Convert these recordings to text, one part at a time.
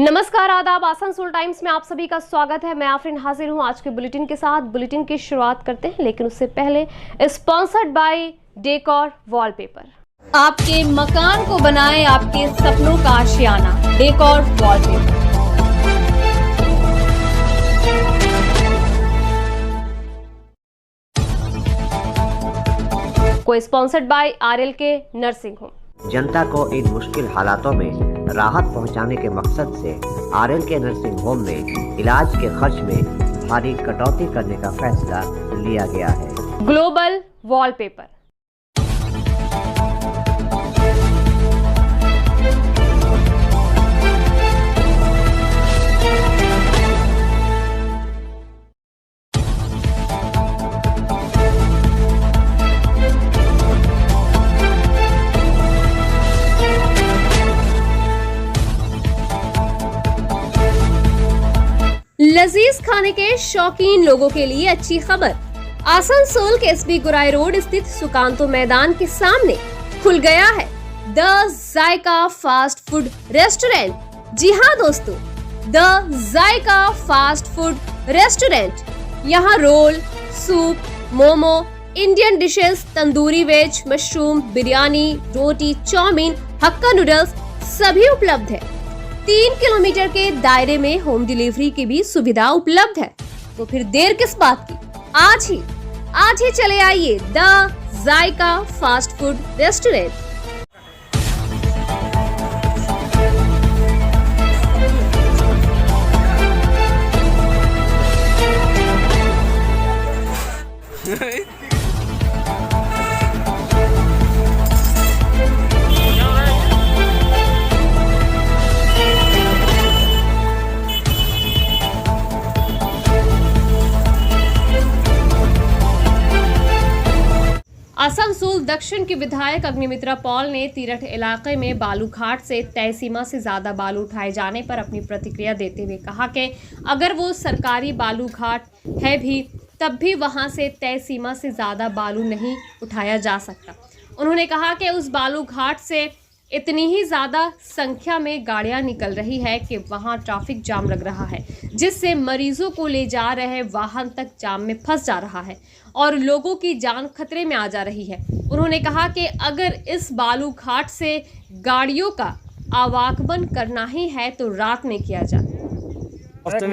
नमस्कार, आदाब। आसनसोल टाइम्स में आप सभी का स्वागत है। मैं आफरीन हाजिर हूं आज के बुलेटिन के साथ। बुलेटिन की शुरुआत करते हैं, लेकिन उससे पहले स्पॉन्सर्ड बाय डेकोर वॉलपेपर। आपके मकान को बनाए आपके सपनों का आशियाना, डेकोर वॉलपेपर। को sponsored by RLK nursing home. जनता को इन मुश्किल हालातों में राहत पहुंचाने के मकसद से RLK नर्सिंग होम में इलाज के खर्च में भारी कटौती करने का फैसला लिया गया है। Global wallpaper. लजीज खाने के शौकीन लोगों के लिए अच्छी खबर। आसनसोल के SB गुराई रोड स्थित सुकांतो मैदान के सामने खुल गया है the Zaika fast food restaurant. जी हाँ दोस्तों, the Zaika fast food restaurant. यहाँ roll, soup, momo, Indian dishes, tandoori veg, mushroom, biryani, रोटी, चाउमीन, हक्का नूडल्स सभी उपलब्ध है। 3 किलोमीटर के दायरे में होम डिलीवरी की भी सुविधा उपलब्ध है। तो फिर देर किस बात की, आज ही चले आइए the Zaika fast food restaurant. Asansol दक्षिण के विधायक अग्निमित्रा पॉल ने तीरथ इलाके में बालू घाट से तय सीमा से ज्यादा बालू उठाए जाने पर अपनी प्रतिक्रिया देते हुए कहा कि अगर वो सरकारी बालू घाट है भी तब भी वहां से तय सीमा से ज्यादा बालू नहीं उठाया जा सकता। उन्होंने कहा कि उस बालू घाट से इतनी ही ज़्यादा संख्या में गाड़ियां निकल रही है कि वहां ट्रैफिक जाम लग रहा है, जिससे मरीजों को ले जा रहे वाहन तक जाम में फंस जा रहा है और लोगों की जान खतरे में आ जा रही है। उन्होंने कहा कि अगर इस बालू घाट से गाड़ियों का आवागमन करना ही है तो रात में किया जाए।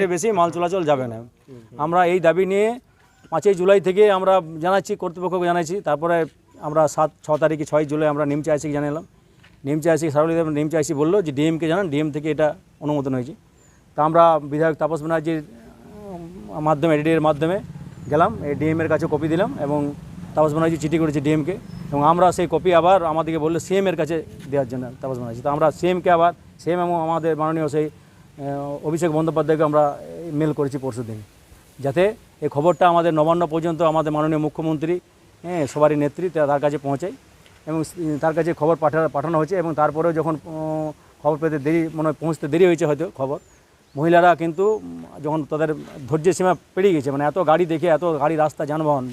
बेশি মাল চলাচল যাবে না। আমরা এই দাবি নিয়ে 5 জুলাই থেকে আমরা জানাচ্ছি, কর্তৃপক্ষকে জানাচ্ছি। তারপরে আমরা 6 তারিখে 6 জুলাই আমরা নিম চাইছি জানালাম। নিম চাইছি সারুলিদেব নিম চাইছি বললো যে ডিএমকে জানান, ডিএম থেকে এটা অনুমোদন হয়েছে। তা আমরা বিধায়ক তাপস ব্যানার্জির মাধ্যমে এডিডির মাধ্যমে গেলাম, এই ডিএমের কাছে কপি দিলাম এবং তাপস ব্যানার্জি চিঠি করেছে ডিএমকে এবং আমরা সেই কপি আবার আমাদেরকে বললো সিএমের কাছে দেওয়ার জন্য তাপস ব্যানার্জি। তো আমরা সিএমকে আবার সিএম এবং আমাদের মাননীয় সেই অভিষেক বন্দ্যোপাধ্যায়কে আমরা মেল করেছি পরশু দিন, যাতে এই খবরটা আমাদের নবান্ন পর্যন্ত আমাদের মাননীয় মুখ্যমন্ত্রী সবারই নেত্রী তার কাছে পৌঁছায় এবং তার কাছে খবর পাঠানো হয়েছে। এবং তারপরেও যখন খবর পেতে দেরি পৌঁছতে দেরি হয়েছে হয়তো খবর, মহিলারা কিন্তু যখন তাদের ধৈর্যের সীমা পেরিয়ে গেছে, মানে এত গাড়ি দেখে, এত গাড়ি, রাস্তা যানবাহন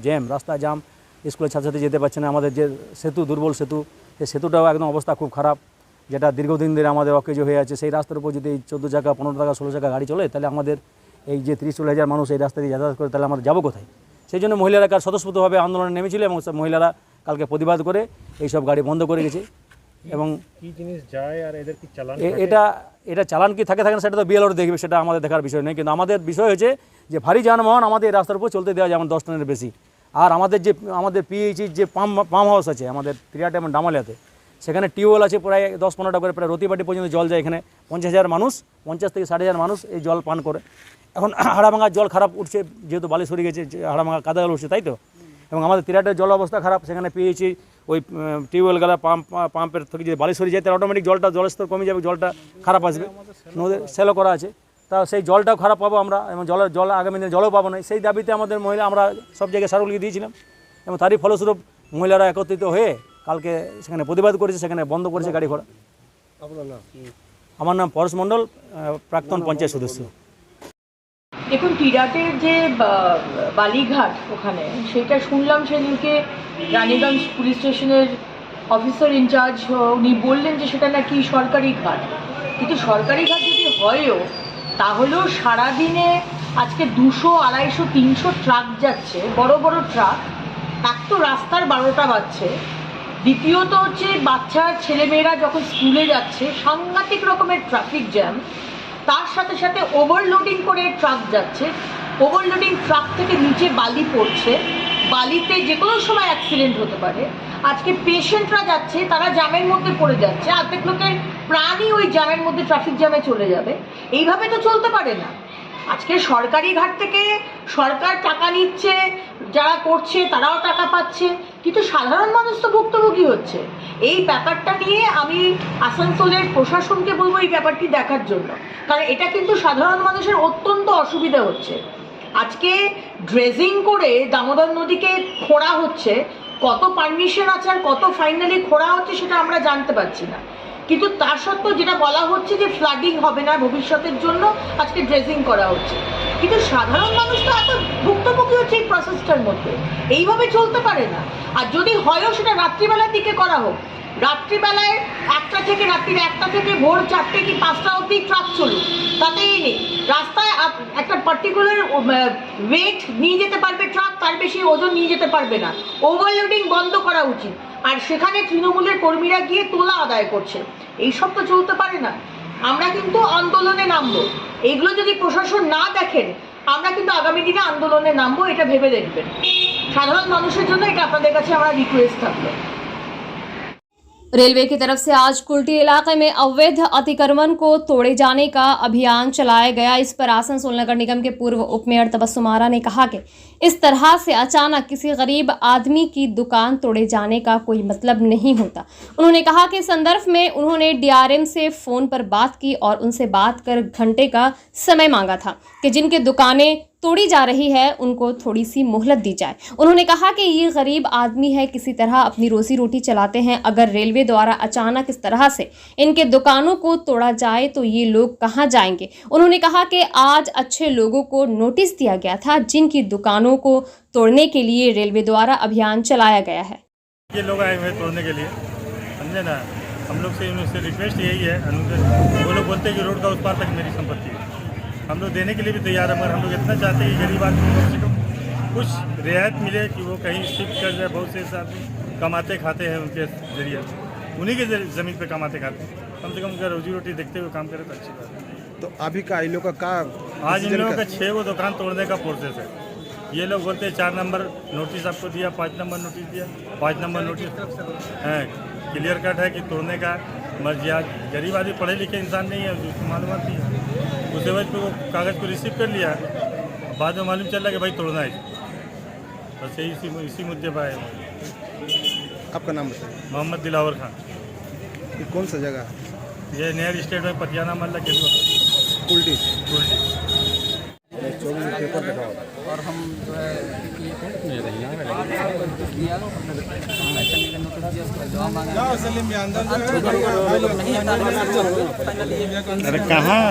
জ্যাম, রাস্তা জাম, স্কুলের ছাত্রছাত্রী যেতে পারছে না। আমাদের যে সেতু, দুর্বল সেতু, সেই সেতুটাও একদম অবস্থা খুব খারাপ, যেটা দীর্ঘদিন ধরে আমাদের অকেজো হয়ে আছে। সেই রাস্তার উপর যদি 14 চাকা, 15 চাকা, 16 চাকা গাড়ি চলে, তাহলে আমাদের এই যে 30-40 হাজার মানুষ এই রাস্তা দিয়ে যাতায়াত করে, তাহলে আমরা যাবো কোথায়? সেই জন্য মহিলারা কাল স্বতঃস্ফূর্তভাবে আন্দোলনে নেমেছিল এবং সব মহিলারা কালকে প্রতিবাদ করে এই সব গাড়ি বন্ধ করে গেছে। এবং কি জিনিস যায় আর এদের কি চালান, এটা চালান কি থাকে না সেটা তো বিএলআর দেখবে, সেটা আমাদের দেখার বিষয় নেই। কিন্তু আমাদের বিষয় হচ্ছে যে ভারী যানবাহন আমাদের এই রাস্তার উপর চলতে দেওয়া যেমন 10 টনের বেশি। আর আমাদের পিএইচির যে পাম্প হাউস আছে আমাদের তিরাট এবং ডামালিয়াতে, সেখানে টিউবওয়েল আছে প্রায় 10-15টা করে, প্রায় রতিবাটি পর্যন্ত জল যায়। এখানে 50,000 মানুষ, 50 থেকে 60,000 মানুষ এই জল পান করে। এখন হাড়াভাঙার জল খারাপ উঠছে, যেহেতু বালি সরে গেছে, হাড়াভাঙা কাদা জল উঠছে, তাই তো। এবং আমাদের তিরাটের জল অবস্থা খারাপ, সেখানে পিএইচি ওই টিউবওয়েল গেলা পাম্পের থেকে যদি বালি সরে যায় তাহলে অটোমেটিক জলস্তর কমে যাবে, জলটা খারাপ আসবে। নদীর সেলও করা আছে, তা সেই জলটাও খারাপ পাবো আমরা এবং জল আগামী দিনে জলও পাবো না। সেই দাবিতে আমাদের মহিলা আমরা সব জায়গায় স্মারকলিপি দিয়েছিলাম এবং তারই ফলস্বরূপ মহিলারা একত্রিত হয়ে কালকে সেখানে প্রতিবাদ করেছে, সেখানে বন্ধ করেছে গাড়ি ঘোড়া। আমার নাম পরশ মণ্ডল, প্রাক্তন পঞ্চায়েত সদস্য। দেখুন, টিরাটের যে বালিঘাট ওখানে, সেটা শুনলাম সেদিনকে রানীগঞ্জ পুলিশ স্টেশনের অফিসার ইনচার্জ উনি বললেন যে সেটা নাকি সরকারি ঘাট। কিন্তু সরকারি ঘাট যদি হয়ও তাহলেও সারাদিনে আজকে 200, 250, 300 ট্রাক যাচ্ছে, বড় বড় ট্রাক। এক তো রাস্তার 12টা বাজছে, দ্বিতীয়ত হচ্ছে বাচ্চা ছেলেমেয়েরা যখন স্কুলে যাচ্ছে সাংঘাতিক রকমের ট্রাফিক জ্যাম, তার সাথে সাথে ওভারলোডিং করে ট্রাক যাচ্ছে, ওভারলোডিং ট্রাক থেকে নিচে বালি পড়ছে, বালিতে যে কোনো সময় অ্যাক্সিডেন্ট হতে পারে। আজকে পেশেন্টরা যাচ্ছে, তারা জ্যামের মধ্যে পড়ে যাচ্ছে, অর্ধেক লোকের প্রাণই ওই জ্যামের মধ্যে, ট্রাফিক জ্যামে চলে যাবে। এইভাবে তো চলতে পারে না। আজকে সরকারি ঘাট থেকে সরকার টাকা নিচ্ছে, যারা করছে তারাও টাকা পাচ্ছে, কিন্তু সাধারণ মানুষ তো ভুক্তভোগী হচ্ছে। এই ব্যাপারটা নিয়ে আমি আসানসোলের প্রশাসনকে বলবো এই ব্যাপারটি দেখার জন্য, কারণ এটা কিন্তু সাধারণ মানুষের অত্যন্ত অসুবিধা হচ্ছে। আজকে ড্রেজিং করে দামোদর নদীকে খোঁড়া হচ্ছে, কত পারমিশন আছে আর কত ফাইনালি খোঁড়া হচ্ছে সেটা আমরা জানতে পারছি না, কিন্তু তা সত্ত্বেও যেটা বলা হচ্ছে যে ফ্লাডিং হবে না ভবিষ্যতের জন্য আজকে ড্রেজিং করা হচ্ছে, কিন্তু সাধারণ মানুষ তো এত ভুক্তভোগী হচ্ছে এই প্রসেসটার মধ্যে। এইভাবে চলতে পারে না। আর যদি হয়ও সেটা রাত্রিবেলার দিকে করা হোক, রাত্রিবেলায় 1টা থেকে রাত্রির 1টা থেকে ভোর 4টে কি 5টা অবধি ট্রাক চলুক, তাতেই নেই। রাস্তায় একটা পার্টিকুলার ওয়েট নিয়ে যেতে পারবে ট্রাক, তার বেশি ওজন নিয়ে যেতে পারবে না। ওভারলোডিং বন্ধ করা উচিত। আর সেখানে তৃণমূলের কর্মীরা গিয়ে তোলা আদায় করছে, এইসব তো চলতে পারে না। আমরা কিন্তু আন্দোলনে নামবো, এইগুলো যদি প্রশাসন না দেখেন আমরা কিন্তু আগামী দিনে আন্দোলনে নামবো, এটা ভেবে দেখবেন। সাধারণ মানুষের জন্য এটা আপনাদের কাছে আমার রিকোয়েস্ট থাকবে। रेलवे की तरफ से आज कुल्टी इलाके में अवैध अतिक्रमण को तोड़े जाने का अभियान चलाया गया। इस पर आसनसोल नगर निगम के पूर्व उप मेयर तबस्सुम आरा ने कहा कि इस तरह से अचानक किसी गरीब आदमी की दुकान तोड़े जाने का कोई मतलब नहीं होता। उन्होंने कहा कि इस संदर्भ में उन्होंने डीआरएम से फ़ोन पर बात की और उनसे बात कर घंटे का समय मांगा था कि जिनके दुकानें तोड़ी जा रही है उनको थोड़ी सी मोहलत दी जाए। उन्होंने कहा कि ये गरीब आदमी है, किसी तरह अपनी रोजी रोटी चलाते हैं। अगर रेलवे द्वारा अचानक इस तरह से इनके दुकानों को तोड़ा जाए तो ये लोग कहाँ जाएंगे। उन्होंने कहा कि आज अच्छे लोगों को नोटिस दिया गया था, जिनकी दुकानों को तोड़ने के लिए रेलवे द्वारा अभियान चलाया गया है। ये लोग आए हुए तोड़ने के लिए, समझे ना। हम लोग से उनसे रिक्वेस्ट यही है, वो लोग बोलते हैं कि रोड का उस पार तक मेरी संपत्ति है, हम लोग देने के लिए भी तैयार हैं, मगर हम लोग इतना चाहते हैं कि गरीब आदमी को कम से कम कुछ रियायत मिले, कि वो कहीं शिफ्ट कर जाए। बहुत से आदमी कमाते खाते हैं उनके जरिए, उन्हीं के ज़मीन पे कमाते खाते हैं, कम से कम उनका रोजी रोटी देखते हुए काम करें तो अच्छी बात है। तो अभी का इन लोगों का आज इन लोगों का 6 वो दुकान तोड़ने का प्रोसेस है। ये लोग बोलते हैं 4 नंबर नोटिस आपको दिया, 5 नंबर नोटिस दिया, 5 नंबर नोटिस है, क्लियर कट है कि तोड़ने का मर्जी। आज गरीब आदमी पढ़े लिखे इंसान नहीं है, उसको मालूम नहीं है, उस वजह पर वो कागज़ को रिसीव कर लिया, बाद में मालूम चल रहा कि भाई तोड़ना है। बस यही इसी मुद्दे पर आए। आपका नाम बताइए। मोहम्मद दिलावर खान। ये कौन सा जगह है? ये नेयर स्टेट में पतियाना मल्ला के उल्टी और हम जो है अरे कहाँ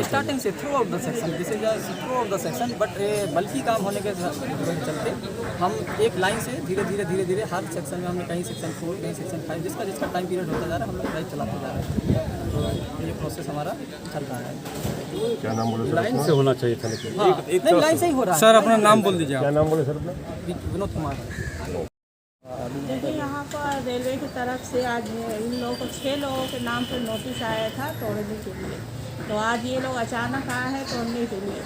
स्टार्टिंग से through out the section, this is through out the section, but बल्कि काम होने के चलते हम एक लाइन से धीरे धीरे हर सेक्शन में हमने कहीं सेक्शन 4, कहीं सेक्शन 5, जिसका टाइम पीरियड होता जा रहा है हम लोग ड्राइव चलाते जा रहे हैं। तो ये प्रोसेस हमारा चल रहा है। क्या नाम बोले? लाइन से होना चाहिए था, लेकिन नहीं लाइन से ही हो रहा है। सर अपना नाम बोल दीजिए। क्या नाम बोले सर अपना? विनोद कुमार। देखिए यहाँ पर रेलवे की तरफ से आज इन लोगों को 6 लोगों के नाम पर नोटिस आया था तोड़ने के लिए। तो आज ये लोग अचानक आए हैं तोड़ने के लिए।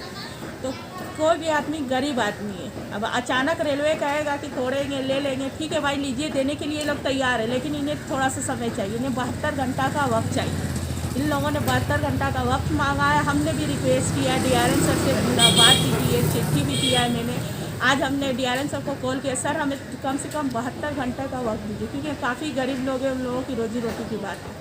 तो कोई भी आदमी गरीब आदमी है, अब अचानक रेलवे कहेगा कि तोड़ेंगे ले लेंगे, ठीक है भाई लीजिए, देने के लिए लोग तैयार है, लेकिन इन्हें थोड़ा सा समय चाहिए, इन्हें 72 घंटा का वक्त चाहिए। इन लोगों ने 72 घंटा का वक्त मांगा है। हमने भी रिक्वेस्ट किया, डीआरएम सर से बात भी की है, चिट्ठी भी किया है मैंने। आज हमने डीआरएम सर को कॉल किया, सर हमें कम से कम 72 घंटे का वक्त दीजिए, क्योंकि काफ़ी गरीब लोग हैं, उन लोगों की रोजी रोटी की बात है।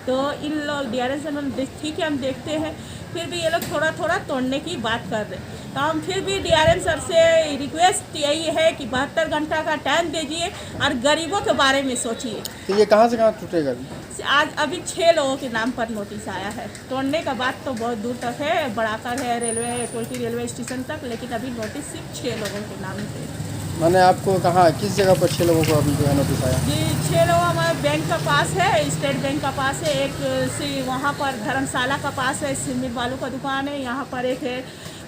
तो इन लोग डीआरएम सर ठीक है हम देखते हैं, फिर भी ये लोग थोड़ा तोड़ने की बात कर रहे हैं। तो हम फिर भी डीआरएम सर से रिक्वेस्ट यही है कि 72 घंटा का टाइम दीजिए और गरीबों के बारे में सोचिए। तो ये कहाँ से कहाँ टूटेगा? आज अभी 6 लोगों के नाम पर नोटिस आया है। तोड़ने का बात तो बहुत दूर तक है, बड़ाकर है, रेलवे कुल्टी रेलवे स्टेशन तक, लेकिन अभी नोटिस सिर्फ 6 लोगों के नाम पे। मैंने आपको कहा किस जगह पर 6 लोगों को अभी जो है नोटिस आया? जी 6 लोग हमारे बैंक का पास है, स्टेट बैंक का पास है, एक वहाँ पर धर्मशाला का पास है, सीमेंट बालू का दुकान है, यहाँ पर एक है,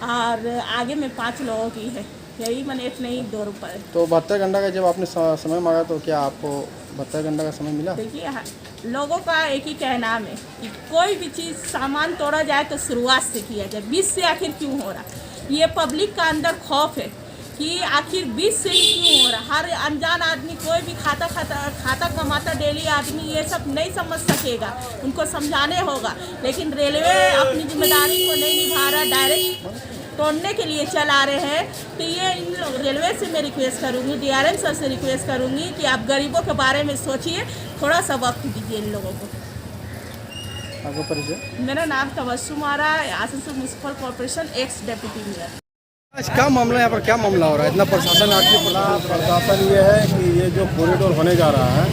और आगे में 5 लोगों की है। यही मैंने इतने ही 2 रुपये। तो 72 घंटा का जब आपने समय मांगा तो क्या आपको 72 घंटा का समय मिला? देखिए लोगों का एक ही कहना है कि कोई भी चीज़ सामान तोड़ा जाए तो शुरुआत से किया जाए, बीच से आखिर क्यों हो रहा। ये पब्लिक का अंदर खौफ है कि आखिर बीच से ही क्यों हो रहा। हर अनजान आदमी, कोई भी खाता कमाता डेली आदमी ये सब नहीं समझ सकेगा, उनको समझाने होगा। लेकिन रेलवे अपनी जिम्मेदारी को नहीं निभा रहा, डायरेक्ट तोड़ने के लिए चला रहे हैं। तो ये इन रेलवे से मैं रिक्वेस्ट करूँगी, DRM सर से रिक्वेस्ट करूँगी कि आप गरीबों के बारे में सोचिए, थोड़ा सा वक्त दीजिए इन लोगों को। आपका परिचय? मेरा नाम Tabassum Ara, Asansol municipal corporation ex deputy mayor. आज क्या मामला है यहाँ पर, क्या मामला हो रहा है? इतना प्रशासन आपके प्रशासन ये है कि ये जो कॉरिडोर होने जा रहा है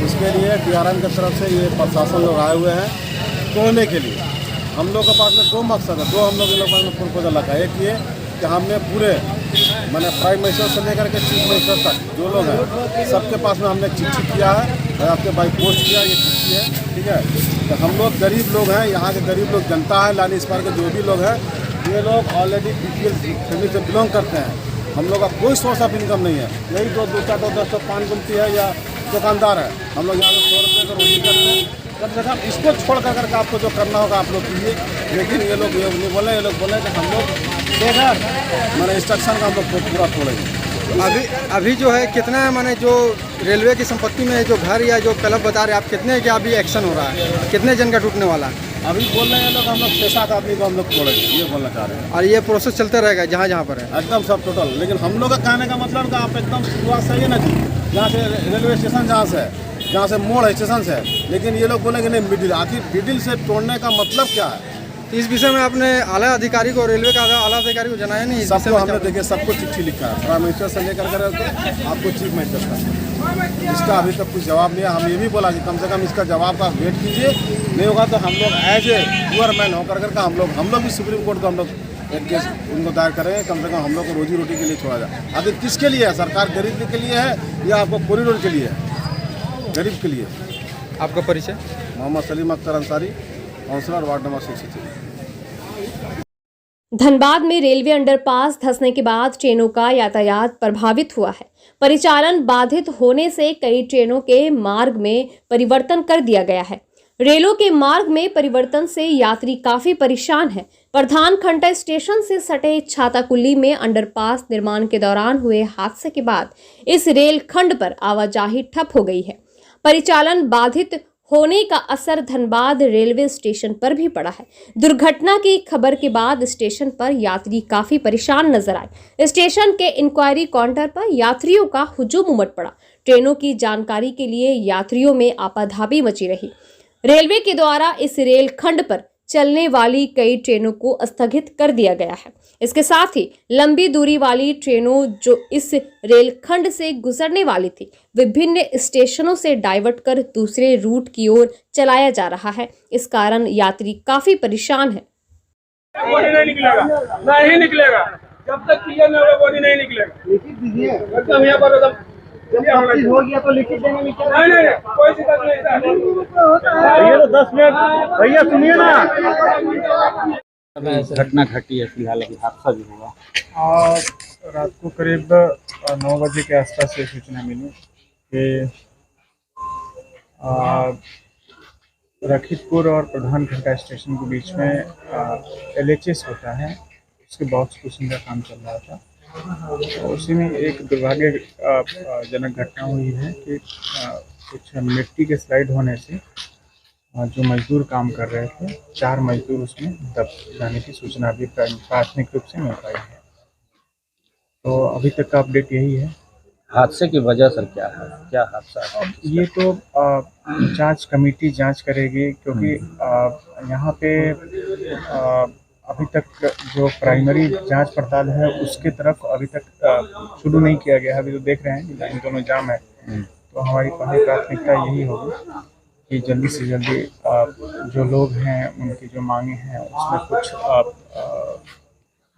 उसके लिए DRM की तरफ से ये प्रशासन लोग आए हुए हैं तोड़ने के लिए। हम लोग के पास में 2 मकसद है, 2 हम लोग के पास में प्रपोजल रखा है। एक ये कि हमने पूरे मैंने प्राइम मिनिस्टर से लेकर के चीफ मिनिस्टर तक जो लोग हैं सबके पास में हमने चिट्ठी किया है और आपके बाई पोस्ट किया, ये चिट्ठी है, ठीक है। तो हम लोग गरीब लोग हैं, यहाँ के गरीब लोग जनता है, लानी इस पार के जो भी लोग हैं ये लोग ऑलरेडी BPL फैमिली से बिलोंग करते हैं। हम लोग का कोई सोर्स ऑफ इनकम नहीं है, यही 2-4 पान गुमती है या दुकानदार है। हम लोग यहाँ पे 100 रुपये का रोटी करते हैं। कम से कम इसको छोड़ करके आपको जो करना होगा आप लोग कीजिए। लेकिन ये लोग ये नहीं बोले, ये लोग बोले कि हम लोग बेघर मैंने इंस्ट्रक्शन का हम लोग पूरा तोड़ेंगे। अभी जो है कितना है, माने जो रेलवे की संपत्ति में जो घर या जो क्लब बता रहे हैं आप, कितने का अभी एक्शन हो रहा है, कितने जन का टूटने वाला है? अभी बोल रहे हैं लोग हम लोग 6-7 आदमी को हम लोग तोड़ेंगे, ये बोलना चाह रहे हैं। और ये प्रोसेस चलता रहेगा जहाँ जहाँ पर है एकदम सब टोटल। लेकिन हम लोग का कहने का मतलब कि आप एकदम शुरुआत सही है ना जी, जहाँ से रेलवे स्टेशन जहाँ से मोड़ है स्टेशन से, लेकिन ये लोग बोलेंगे नहीं मिडिल। आखिर मिडिल से तोड़ने का मतलब क्या है? इस विषय में आपने आला अधिकारी को, रेलवे का आला अधिकारी को जनाया नहीं? सबको हमने देखिए सबको चिट्ठी लिखा है, प्राइम मिनिस्टर से लेकर आपको चीफ मिनिस्टर तक। इसका अभी तक कुछ जवाब नहीं है। हम ये भी बोला कि कम से कम इसका जवाब का वेट कीजिए, नहीं होगा तो हम लोग एज ए पुअर मैन होकर करके हम लोग भी सुप्रीम कोर्ट को हम लोग एक केस उनको दायर करेंगे। कम से कम हम लोग को रोजी रोटी के लिए छोड़ा जाए। आखिर किसके लिए है? सरकार गरीब के लिए है या आपको कॉरिडोर के लिए है? गरीब के लिए। आपका परिचय? Mohammad Salim Akhtar Ansari, councillor ward number 63। Dhanbad में रेलवे अंडरपास धंसने के बाद ट्रेनों का यातायात प्रभावित हुआ है। परिचालन बाधित होने से कई ट्रेनों के मार्ग में परिवर्तन कर दिया गया है। रेलों के मार्ग में परिवर्तन से यात्री काफी परेशान हैं। प्रधान खंडा स्टेशन से सटे छाताकुल्ली में अंडरपास निर्माण के दौरान हुए हादसे के बाद इस रेल खंड पर आवाजाही ठप हो गई है। परिचालन बाधित होने का असर धनबाद रेलवे स्टेशन पर भी पड़ा है। दुर्घटना की खबर के बाद स्टेशन पर यात्री काफी परेशान नजर आए। स्टेशन के इंक्वायरी काउंटर पर यात्रियों का हुजूम उमड़ पड़ा। ट्रेनों की जानकारी के लिए यात्रियों में आपाधापी मची रही। रेलवे के द्वारा इस रेल खंड पर चलने वाली कई ट्रेनों को स्थगित कर दिया गया है। इसके साथ ही लंबी दूरी वाली ट्रेनों जो इस रेलखंड से गुजरने वाली थी, विभिन्न स्टेशनों से डाइवर्ट कर दूसरे रूट की ओर चलाया जा रहा है। इस कारण यात्री काफी परेशान है। बॉडी नहीं निकलेगा, नहीं निकलेगा जब तक क्लियर नहीं होगा, बॉडी नहीं निकलेगा। लिखित दीजिए एकदम यहाँ पर एकदम हो गया तो लिखित देने में क्या? नहीं कोई दिक्कत नहीं। ये तो 10 मिनट भैया सुनिए ना। घटना घटी है फिलहाल, अभी हादसा भी हुआ। और रात को करीब 9 बजे के आसपास ये सूचना मिली कि रखीतपुर और प्रधान खंडा स्टेशन के बीच में LHS होता है, उसके बॉक्स पुशिंग का काम चल रहा था। तो उसी में एक दुर्भाग्यजनक घटना हुई है कि कुछ मिट्टी के स्लाइड होने से जो मजदूर काम कर रहे थे, 4 मजदूर उसमें दब जाने की सूचना भी प्राथमिक रूप से मिल पाई है। तो अभी तक का अपडेट यही है। हादसे की वजह सर क्या है, क्या हादसा है? ये तो जांच कमेटी जांच करेगी, क्योंकि यहाँ पे अभी तक जो प्राइमरी जांच पड़ताल है उसके तरफ अभी तक शुरू नहीं किया गया है। अभी तो देख रहे हैं कि लाइन दोनों जाम है, तो हमारी पहली प्राथमिकता यही होगी कि जल्दी से जल्दी जो लोग हैं उनकी जो मांगे हैं उसमें कुछ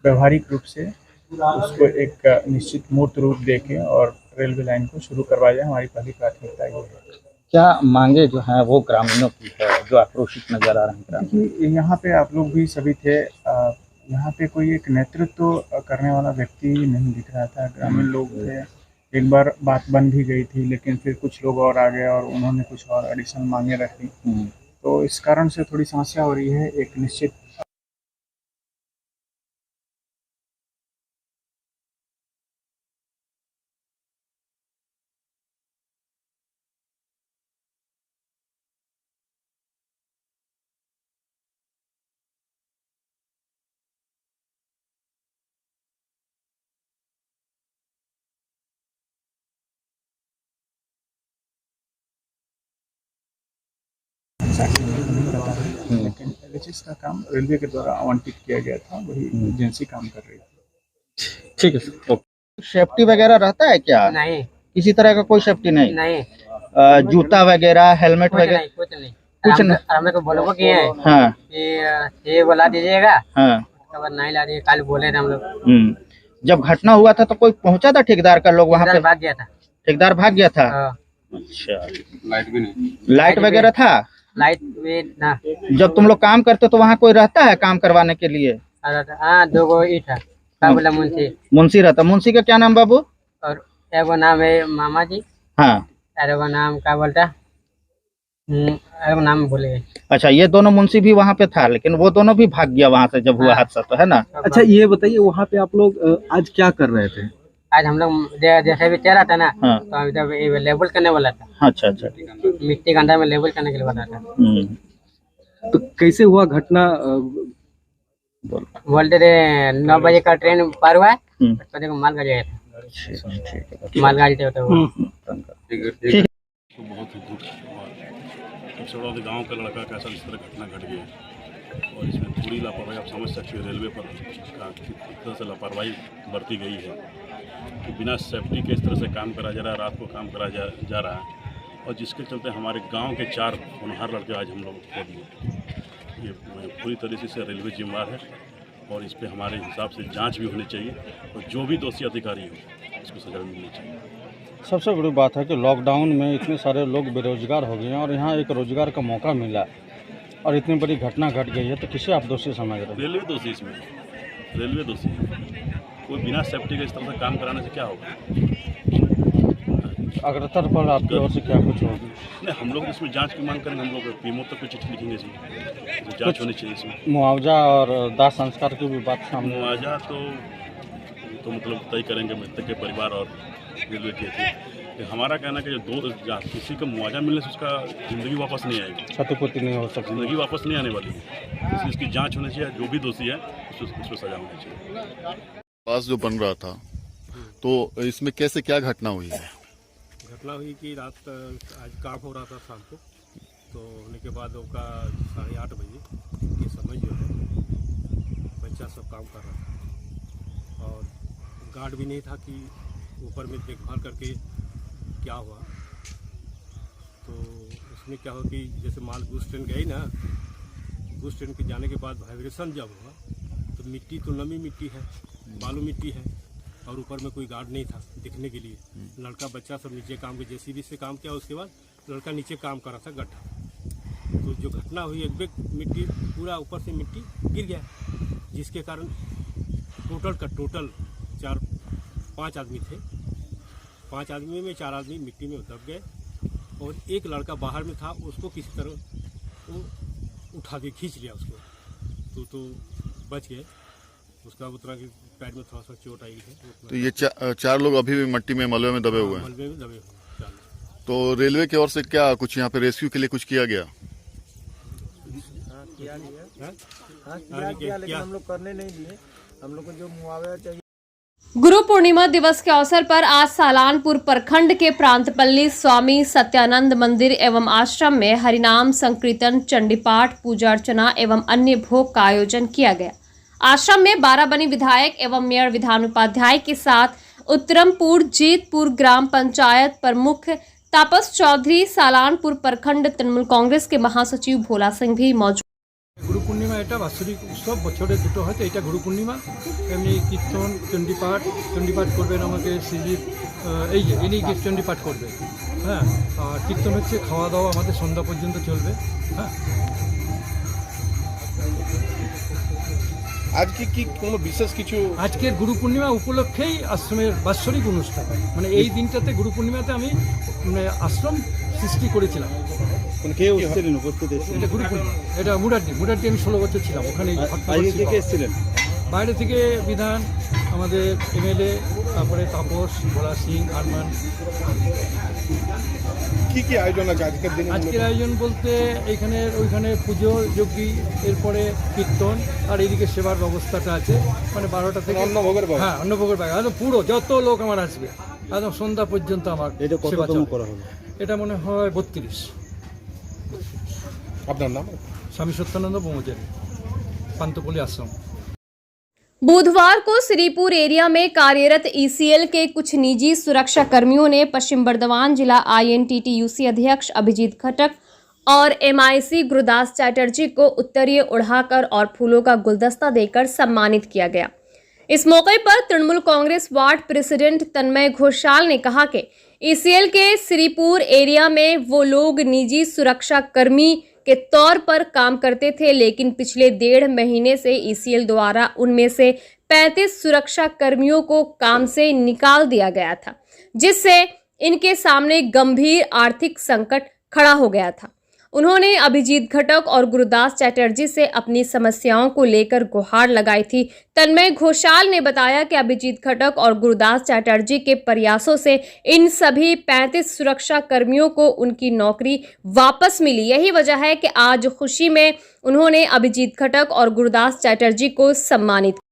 व्यवहारिक रूप से उसको एक निश्चित मूर्त रूप देके और रेलवे लाइन को शुरू करवाया जाए, हमारी पहली प्राथमिकता ये है। क्या मांगे जो हैं वो ग्रामीणों की है जो आक्रोशित नजर आ रहे हैं ग्रामीण? देखिए, यहाँ पे आप लोग भी सभी थे, यहाँ पे कोई एक नेतृत्व करने वाला व्यक्ति नहीं दिख रहा था। ग्रामीण लोग थे, एक बार बात बन भी गई थी, लेकिन फिर कुछ लोग और आ गए और उन्होंने कुछ और एडिशनल मांगे रखी, तो इस कारण से थोड़ी समस्या हो रही है। एक निश्चित नहीं पता है, लेकिन LHS का काम रेलवे के द्वारा आवंटित किया गया था, वही एजेंसी काम कर रही थी। ठीक है सर, ओके। सेफ्टी वगैरह रहता है क्या? नहीं, किसी तरह का कोई सेफ्टी नहीं? नहीं, जूता वगैरह, हेलमेट वगैरह? कुछ नहीं। कुछ नहीं। हमने को बोलो किए हैं हाँ कि ये बोला दीजिएगा, हाँ। उसके बाद नहीं ला दिए। कल बोले थे हम लोग। जब घटना हुआ था तो कोई पहुंचा था ठेकेदार का लोग वहाँ पे? भाग गया था। ठेकेदार भाग गया था? हाँ। अच्छा, लाइट वगैरह था? लाइट भी ना। जब तुम लोग काम करते तो वहाँ कोई रहता है काम करवाने के लिए? हाँ, 2 गो ईट था। क्या बोला? मुंशी रहता। मुंशी का क्या नाम बाबू? और एगो नाम है मामा जी। हाँ। और एगो नाम क्या बोलता, एगो नाम भूल गए। अच्छा, ये दोनों मुंशी भी वहाँ पे था, लेकिन वो दोनों भी भाग गया वहाँ से जब हुआ हादसा, तो है ना? अच्छा, ये बताइए वहाँ पे आप लोग आज क्या कर रहे थे? आज हम लोग जैसे भी चला था ना, हाँ। तो इधर लेबल करने वाला था। अच्छा अच्छा। मिट्टी के अंदर में लेबल करने के लिए बना था। तो कैसे हुआ घटना? बोलते थे 9 बजे का ट्रेन पार हुआ है, तो देखो मालगाड़ी आया था। मालगाड़ी थे तो बहुत ही दुख और सबसे बड़ा गाँव का लड़का का ऐसा इस तरह घटना घट गया और इसमें पूरी लापरवाही आप समझ सकते हो रेलवे पर किस तरह से लापरवाही बरती गई है कि बिना सेफ्टी के इस तरह से काम करा जा रहा है, रात को काम करा जा रहा है और जिसके चलते हमारे गांव के 4 होनहार लड़के आज हम लोग खो दिए। ये पूरी तरीके से रेलवे जिम्मेदार है और इस पर हमारे हिसाब से जांच भी होनी चाहिए और जो भी दोषी अधिकारी हो उसको सजा भी मिलनी चाहिए। सबसे बड़ी बात है कि लॉकडाउन में इतने सारे लोग बेरोजगार हो गए हैं और यहाँ एक रोजगार का मौका मिला और इतनी बड़ी घटना घट गई है, तो किसे आप दोषी समझ रहे हैं? रेलवे दोषी, इसमें रेलवे दोषी है। कोई बिना सेफ्टी के इस तरह से काम कराने से क्या होगा? अग्रतर पर आपकी ओर से क्या कुछ होगी? नहीं, हम लोग इसमें जांच की मांग करेंगे। हम लोग पीएमओ तक कोई चिट्ठी लिखेंगे, इसमें जांच होनी चाहिए। इसमें मुआवजा और दाह संस्कार की भी बात सामने? मुआवजा तो मतलब तय करेंगे मृतक के परिवार और रेलवे के थे। हमारा कहना है कि जो किसी को मुआवजा मिलने से उसका ज़िंदगी वापस नहीं आएगी, क्षतिपूर्ति नहीं हो सकती, ज़िंदगी वापस नहीं आने वाली है। इसलिए इसकी जांच होनी चाहिए, जो भी दोषी है उसको सजा होनी चाहिए। पास जो बन रहा था, तो इसमें कैसे क्या घटना हुई है? घटना हुई कि रात आज काम हो रहा था शाम को, तो होने के बाद उनका 8:30 बजे के समय जो है बच्चा सब काम कर रहा था और गार्ड भी नहीं था कि ऊपर में देखभाल करके क्या हुआ। तो उसमें क्या हो कि जैसे माल गुड्स ट्रेन गई ना, गुड्स ट्रेन के जाने के बाद वाइब्रेशन जब हुआ तो मिट्टी तो नमी मिट्टी है, बालू मिट्टी है और ऊपर में कोई गार्ड नहीं था दिखने के लिए। लड़का बच्चा सब नीचे काम के JCB से काम किया, उसके बाद लड़का नीचे काम कर रहा था गड्ढा। तो जो घटना हुई, एक बैग मिट्टी पूरा ऊपर से मिट्टी गिर गया, जिसके कारण टोटल 4-5 आदमी थे। 5 आदमी में 4 आदमी मिट्टी में दब गए और एक लड़का बाहर में था, उसको किसी तरह वो उठा के खींच लिया उसको, तो बच गए। उसका उतना कि पैर में थोड़ा सा चोट आई है। तो ये 4 लोग अभी भी मट्टी में मलबे में दबे हुए हैं? मलबे में दबे हुए हैं। तो रेलवे की ओर से क्या कुछ यहाँ पे रेस्क्यू के लिए कुछ किया गया? किया, लेकिन हम लोग करने नहीं दिए। हम लोग को जो मुआवजा चाहिए। गुरु पूर्णिमा दिवस के अवसर पर आज सालानपुर प्रखंड के प्रांतपल्ली स्वामी सत्यानंद मंदिर एवं आश्रम में हरिनाम संकीर्तन, चंडीपाठ, पूजा अर्चना एवं अन्य भोग का आयोजन किया गया। आश्रम में बाराबनी विधायक एवं मेयर विधान उपाध्याय के साथ उत्तरमपुर जीतपुर ग्राम पंचायत प्रमुख तापस चौधरी, सालानपुर प्रखंड तृणमूल कांग्रेस के महासचिव भोला सिंह भी मौजूद। গুরু পূর্ণিমা এটা বাৎসরিক উৎসব, বছরে দুটো হয়তো, এটা গুরু পূর্ণিমা। এমনি কীর্তন চণ্ডীপাঠ করবেন আমাকে শ্রীজিৎ, এই যে ইনি চণ্ডীপাঠ করবে, হ্যাঁ। আর কীর্তন হচ্ছে, খাওয়া দাওয়া আমাদের সন্ধ্যা পর্যন্ত চলবে, হ্যাঁ। আজকে কি কোনো বিশেষ কিছু? আজকের গুরু পূর্ণিমা উপলক্ষেই আশ্রমের বাৎসরিক অনুষ্ঠান, মানে এই দিনটাতে গুরু পূর্ণিমাতে আমি মানে আশ্রম সৃষ্টি করেছিলাম। কে এসেছিলেন উপস্থিত? এটা গুরু পূর্ণিমা, এটা মুরাড্ডি আমি 16 বছর ছিলাম ওখানে। বাইরে থেকে এসেছিলেন? বাইরে থেকে বিধান, আমাদের এমএলএ, তারপরে তাপস, ভোলা সিং, আরমান। কি কি আয়োজন আছে আজকের দিনে? আজকের আয়োজন বলতে ওইখানে পুজো যজ্ঞী, এরপরে কীর্তন, আর এইদিকে সেবার ব্যবস্থাটা আছে, মানে 12টা থেকে অন্নভোগের ব্যবস্থা। হ্যাঁ, অন্নভোগের ব্যবস্থা একদম পুরো, যত লোক আমার আসবে একদম সন্ধ্যা পর্যন্ত আমার সেবা করা হলো। এটা মনে হয় 32। আপনার নাম? स्वामी सत्यानंद ब्रह्मचारी, पंतपुली आश्रम। बुधवार को श्रीपुर एरिया में कार्यरत ईसीएल के कुछ निजी सुरक्षा कर्मियों ने पश्चिम बर्धमान जिला INTTUC अध्यक्ष अभिजीत खटक और MIC गुरुदास चैटर्जी को उत्तरीय उड़ाकर और फूलों का गुलदस्ता देकर सम्मानित किया गया। इस मौके पर तृणमूल कांग्रेस वार्ड प्रेसिडेंट तन्मय घोषाल ने कहा कि ईसीएल के श्रीपुर एरिया में वो लोग निजी सुरक्षा कर्मी के तौर पर काम करते थे, लेकिन पिछले 1.5 महीने से ईसीएल द्वारा उनमें से 35 सुरक्षा कर्मियों को काम से निकाल दिया गया था, जिससे इनके सामने गंभीर आर्थिक संकट खड़ा हो गया था। उन्होंने अभिजीत खटक और गुरुदास चैटर्जी से अपनी समस्याओं को लेकर गुहार लगाई थी। तन्मय घोषाल ने बताया कि अभिजीत खटक और गुरुदास चैटर्जी के प्रयासों से इन सभी 35 सुरक्षा कर्मियों को उनकी नौकरी वापस मिली। यही वजह है कि आज खुशी में उन्होंने अभिजीत खटक और गुरुदास चैटर्जी को सम्मानित किया।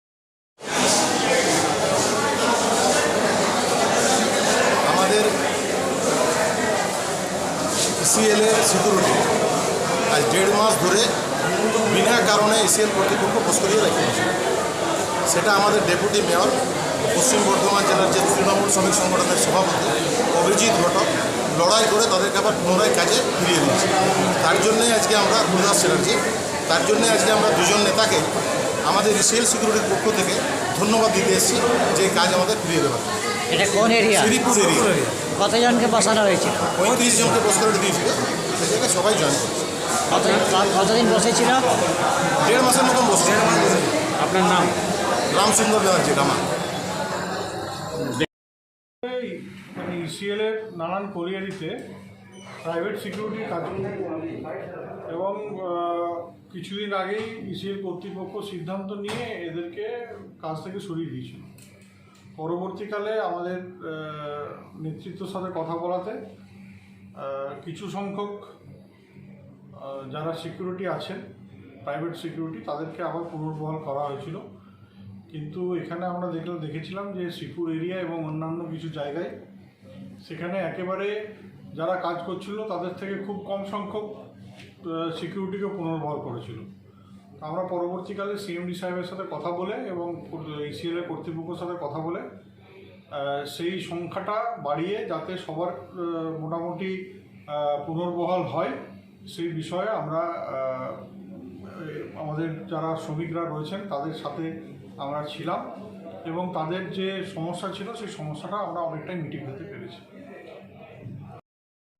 ICL এর সিকিউরিটি আজ 1.5 মাস ধরে বিনা কারণে ICL কর্তৃপক্ষ পোস্ট করিয়ে রেখেছে। সেটা আমাদের ডেপুটি মেয়র, পশ্চিম বর্ধমান জেলার যে তৃণমূল শ্রমিক সংগঠনের সভাপতি অভিজিৎ ঘটক লড়াই করে তাদেরকে আবার পুনরায় কাজে ফিরিয়ে দিয়েছে। তার জন্যই আজকে আমরা গুরুদাস চ্যাটার্জি, তার জন্যই আজকে আমরা দুজন নেতাকে আমাদের ICL সিকিউরিটির পক্ষ থেকে ধন্যবাদ দিতে এসেছি যে কাজ আমাদের ফিরিয়ে দেওয়ার। এটা কোন এরিয়া? শ্রীপুর এরিয়া। কতজনকে বসানো হয়েছিল? 35 জনকে পোস্ট করে দিয়েছিল, সেই জায়গায় সবাই জয়েন করেছে। কতদিন বসেছিল? 1.5 মাসের মতন বসে। আপনার নাম? রামসুন্দর ব্যানার্জি, রামা। মানে ICL এর নানান কোরিয়ারিতে প্রাইভেট সিকিউরিটি কাজ এবং কিছুদিন আগেই ICL কর্তৃপক্ষ সিদ্ধান্ত নিয়ে এদেরকে কাজ থেকে সরিয়ে দিয়েছিল। পরবর্তীকালে আমাদের নেতৃত্বের সাথে কথা বলাতে কিছু সংখ্যক যারা সিকিউরিটি আছেন, প্রাইভেট সিকিউরিটি, তাদেরকে আবার পুনর্বহাল করা হয়েছিল। কিন্তু এখানে আমরা দেখেছিলাম যে শ্রীপুর এরিয়া এবং অন্যান্য কিছু জায়গায় সেখানে একেবারে যারা কাজ করছিল তাদের থেকে খুব কম সংখ্যক সিকিউরিটিকে পুনর্বহাল করেছিল। আমরা পরবর্তীকালে CMD সাহেবের সাথে কথা বলে এবং ICL এর কর্তৃপক্ষের সাথে কথা বলে সেই সংখ্যাটা বাড়িয়ে যাতে সবার মোটামুটি পুনর্বহাল হয় সেই বিষয়ে আমরা আমাদের যারা শ্রমিকরা রয়েছেন তাদের সাথে আমরা ছিলাম এবং তাদের যে সমস্যা ছিল সেই সমস্যাটা আমরা অনেকটাই মিটিয়ে দিতে পেরেছি।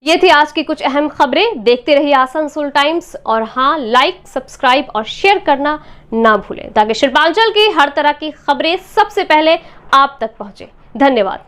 ये थी आज की कुछ अहम खबरें। देखते रहिए आसनसोल टाइम्स और हाँ, लाइक, सब्सक्राइब और शेयर करना ना भूलें ताकि शिल्पांचल की हर तरह की खबरें सबसे पहले आप तक पहुंचे। धन्यवाद।